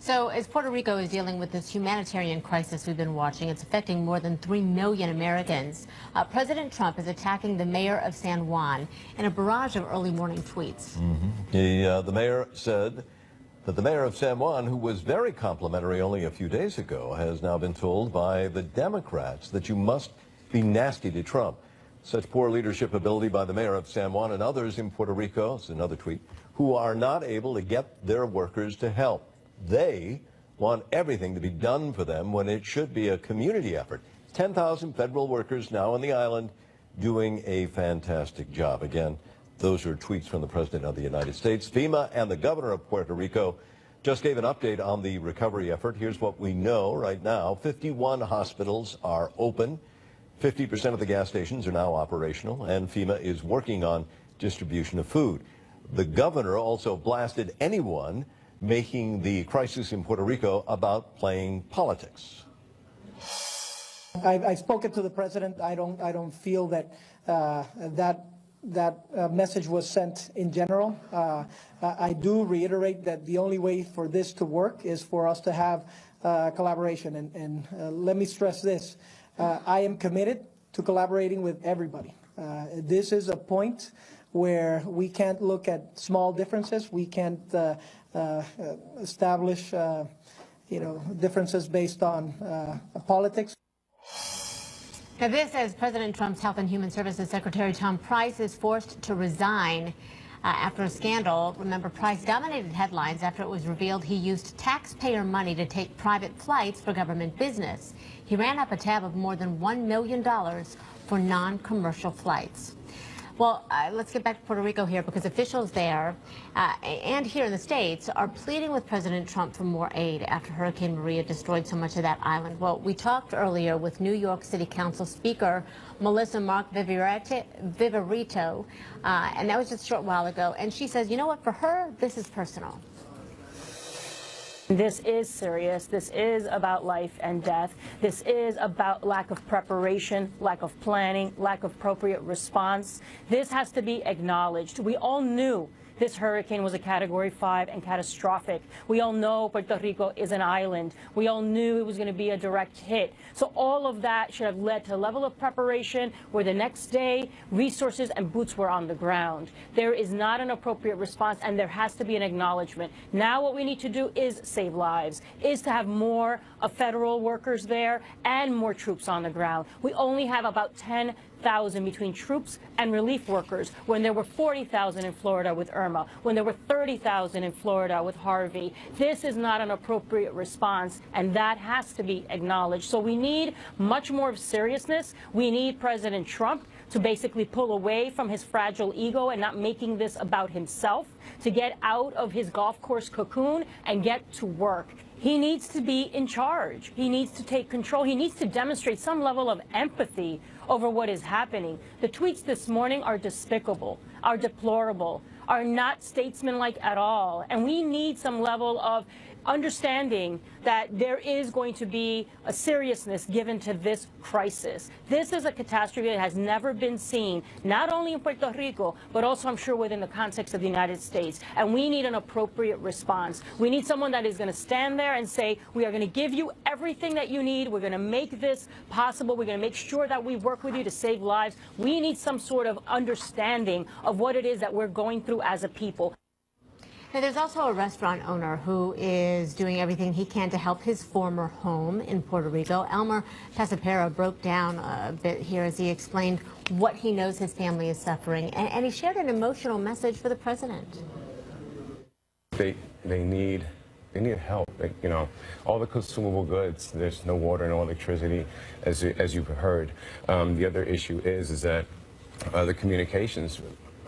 So as Puerto Rico is dealing with this humanitarian crisis we've been watching, it's affecting more than 3 million Americans. President Trump is attacking the mayor of San Juan in a barrage of early morning tweets. The mayor said that the mayor of San Juan, who was very complimentary only a few days ago, has now been told by the Democrats that you must be nasty to Trump. Such poor leadership ability by the mayor of San Juan and others in Puerto Rico, it's another tweet, who are not able to get their workers to help. They want everything to be done for them when it should be a community effort. 10,000 federal workers now on the island doing a fantastic job. Again, those are tweets from the President of the United States. FEMA and the governor of Puerto Rico just gave an update on the recovery effort. Here's what we know right now. 51 hospitals are open. 50% of the gas stations are now operational, and FEMA is working on distribution of food. The governor also blasted anyone making the crisis in Puerto Rico about playing politics. I've spoken to the president. I don't feel that that message was sent in general. I do reiterate that the only way for this to work is for us to have collaboration. And let me stress this. I am committed to collaborating with everybody. This is a point where we can't look at small differences. We can't establish, differences based on politics. Now this, as President Trump's Health and Human Services Secretary Tom Price is forced to resign after a scandal. Remember, Price dominated headlines after it was revealed he used taxpayer money to take private flights for government business. He ran up a tab of more than $1 million for non-commercial flights. Well, let's get back to Puerto Rico here, because officials there and here in the States are pleading with President Trump for more aid after Hurricane Maria destroyed so much of that island. Well, we talked earlier with New York City Council Speaker Melissa Mark Viverito, and that was just a short while ago. And she says, you know what, for her, this is personal. This is serious. This is about life and death. This is about lack of preparation, lack of planning, lack of appropriate response. This has to be acknowledged. We all knew this hurricane was a Category 5 and catastrophic. We all know Puerto Rico is an island. We all knew it was going to be a direct hit. So all of that should have led to a level of preparation where the next day resources and boots were on the ground. There is not an appropriate response, and there has to be an acknowledgement. Now what we need to do is save lives, is to have more federal workers there and more troops on the ground. We only have about 10,000 between troops and relief workers, when there were 40,000 in Florida with Irma, when there were 30,000 in Florida with Harvey. This is not an appropriate response, and that has to be acknowledged. So we need much more of seriousness. We need President Trump to basically pull away from his fragile ego and not making this about himself, to get out of his golf course cocoon and get to work. He needs to be in charge. He needs to take control. He needs to demonstrate some level of empathy over what is happening. The tweets this morning are despicable, are deplorable, are not statesmanlike at all. And we need some level of understanding that there is going to be a seriousness given to this crisis. This is a catastrophe that has never been seen, not only in Puerto Rico, but also, I'm sure, within the context of the United States. And we need an appropriate response. We need someone that is going to stand there and say, we are going to give you everything that you need. We're going to make this possible. We're going to make sure that we work with you to save lives. We need some sort of understanding of what it is that we're going through as a people. Now, there's also a restaurant owner who is doing everything he can to help his former home in Puerto Rico. Elmer Pasapera broke down a bit here as he explained what he knows his family is suffering, and he shared an emotional message for the president. They need help. All the consumable goods. There's no water, no electricity, as you've heard. The other issue is that the communications,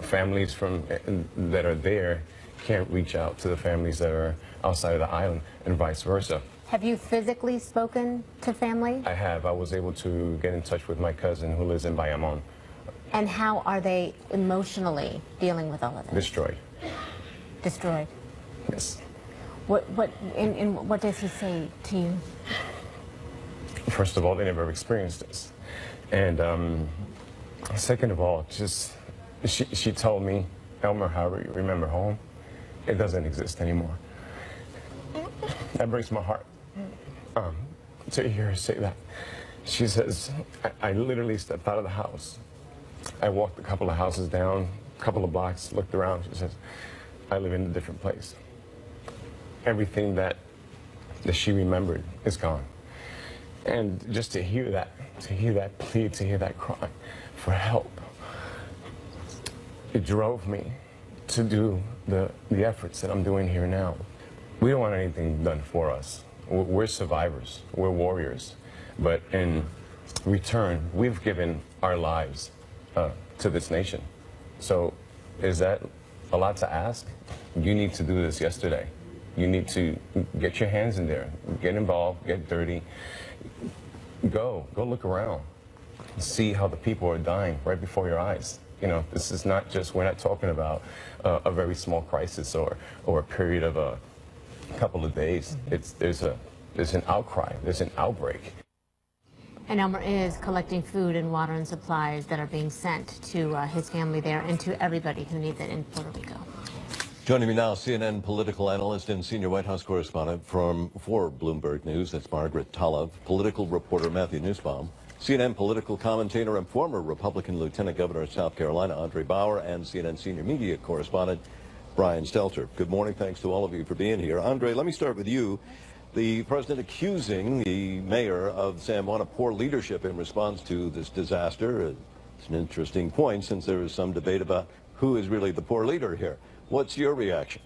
families that are there can't reach out to the families that are outside of the island, and vice versa. Have you physically spoken to family? I have. I was able to get in touch with my cousin who lives in Bayamon. And how are they emotionally dealing with all of this? Destroyed. Destroyed? Yes. And what does he say to you? First of all, they never experienced this. And second of all, she told me, Elmer, however you remember home, it doesn't exist anymore. That breaks my heart to hear her say that. She says, I literally stepped out of the house. I walked a couple of houses down, a couple of blocks, looked around. She says, I live in a different place. Everything that she remembered is gone. And just to hear that plea, to hear that cry for help, it drove me to do the efforts that I'm doing here now. We don't want anything done for us. We're survivors, we're warriors. But in return, we've given our lives to this nation. So is that a lot to ask? You need to do this yesterday. You need to get your hands in there, get involved, get dirty. Go look around. See how the people are dying right before your eyes. You know, this is not just, we're not talking about a very small crisis or a period of a couple of days. There's an outcry, there's an outbreak. And Elmer is collecting food and water and supplies that are being sent to his family there and to everybody who needs it in Puerto Rico. Joining me now, CNN political analyst and senior White House correspondent for Bloomberg News, that's Margaret Talev, political reporter Matthew Nussbaum, CNN political commentator and former Republican Lieutenant Governor of South Carolina, Andre Bauer, and CNN senior media correspondent, Brian Stelter. Good morning. Thanks to all of you for being here. Andre, let me start with you. The president accusing the mayor of San Juan of poor leadership in response to this disaster. It's an interesting point since there is some debate about who is really the poor leader here. What's your reaction?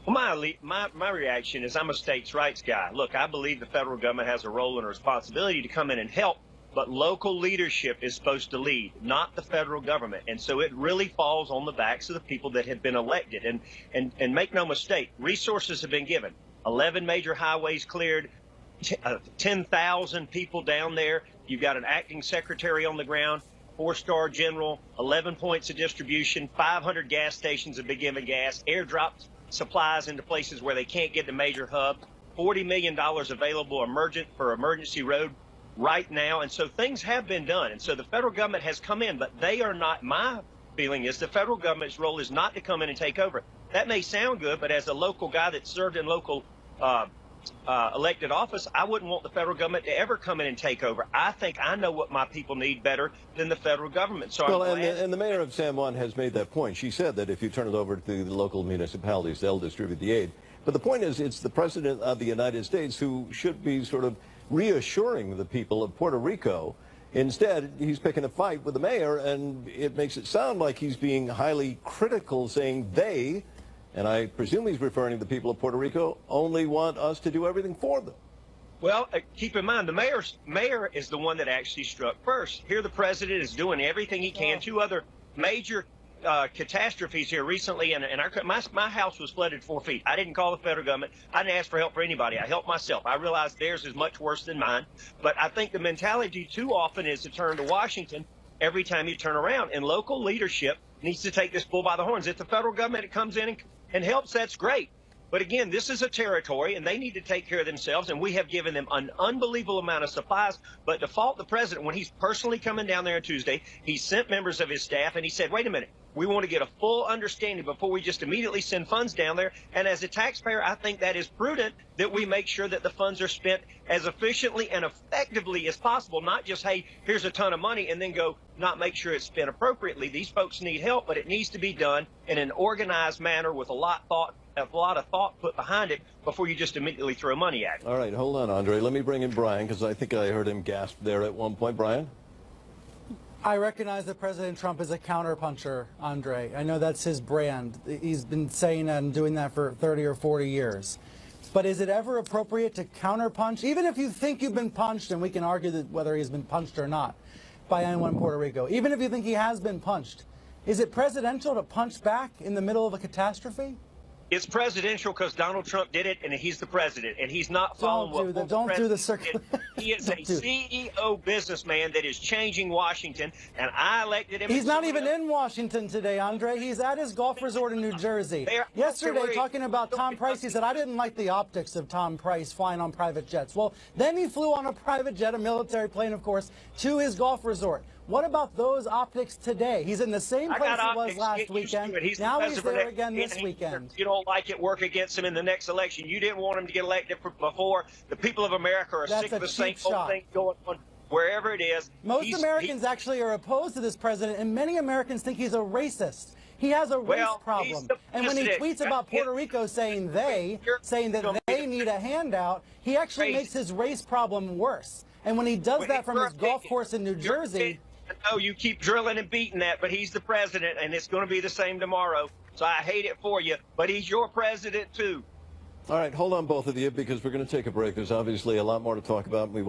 Well, my reaction is I'm a states' rights guy. Look, I believe the federal government has a role and a responsibility to come in and help, but local leadership is supposed to lead, not the federal government. And so it really falls on the backs of the people that have been elected. And make no mistake, resources have been given. 11 major highways cleared, 10,000 people down there. You've got an acting secretary on the ground, 4-star general, 11 points of distribution, 500 gas stations have been given gas, airdropped supplies into places where they can't get the major hub, $40 million available for emergency road right now. And so things have been done. And so the federal government has come in, but they are not. My feeling is the federal government's role is not to come in and take over. That may sound good, but as a local guy that served in local elected office, I wouldn't want the federal government to ever come in and take over. I think I know what my people need better than the federal government. So well, and the mayor of San Juan has made that point. She said that if you turn it over to the local municipalities, they'll distribute the aid. But the point is, it's the president of the United States who should be sort of reassuring the people of Puerto Rico. Instead, he's picking a fight with the mayor, and it makes it sound like he's being highly critical, saying they, and I presume he's referring to the people of Puerto Rico, only want us to do everything for them. Well, keep in mind, the mayor is the one that actually struck first. Here the president is doing everything he can. Two other major catastrophes here recently, and my house was flooded 4 feet. I didn't call the federal government. I didn't ask for help for anybody. I helped myself. I realized theirs is much worse than mine. But I think the mentality too often is to turn to Washington every time you turn around. And local leadership needs to take this bull by the horns. If the federal government comes in and helps, that's great. But again, this is a territory, and they need to take care of themselves, and we have given them an unbelievable amount of supplies. But to fault the president, when he's personally coming down there on Tuesday, he sent members of his staff, and he said, wait a minute, we want to get a full understanding before we just immediately send funds down there. And as a taxpayer, I think that is prudent that we make sure that the funds are spent as efficiently and effectively as possible, not just, hey, here's a ton of money, and then go not make sure it's spent appropriately. These folks need help, but it needs to be done in an organized manner with a lot of thought put behind it before you just immediately throw money at it. All right, hold on, Andre. Let me bring in Brian, because I think I heard him gasp there at one point. Brian? I recognize that President Trump is a counterpuncher, Andre. I know that's his brand. He's been saying that and doing that for 30 or 40 years. But is it ever appropriate to counterpunch, even if you think you've been punched, and we can argue that whether he's been punched or not by anyone in Puerto Rico, even if you think he has been punched, is it presidential to punch back in the middle of a catastrophe? It's presidential because Donald Trump did it, and he's the president, and he's not following what Don't do the circle. He is a CEO businessman that is changing Washington, and I elected him. He's not even in Washington today, Andre. He's at his golf resort in New Jersey. Yesterday, talking about Tom Price, he said, I didn't like the optics of Tom Price flying on private jets. Well, then he flew on a private jet, a military plane, of course, to his golf resort. What about those optics today? He's in the same place he was last weekend. Now he's there again this weekend. You don't like it, work against him in the next election. You didn't want him to get elected before. The people of America are sick of the same old thing going on wherever it is. Most Americans actually are opposed to this president, and many Americans think he's a racist. He has a race problem. And when he tweets about Puerto Rico saying that they need a handout, he actually makes his race problem worse. And when he does that from his golf course in New Jersey... No, you keep drilling and beating that, but he's the president, and it's going to be the same tomorrow. So I hate it for you, but he's your president, too. All right, hold on, both of you, because we're going to take a break. There's obviously a lot more to talk about.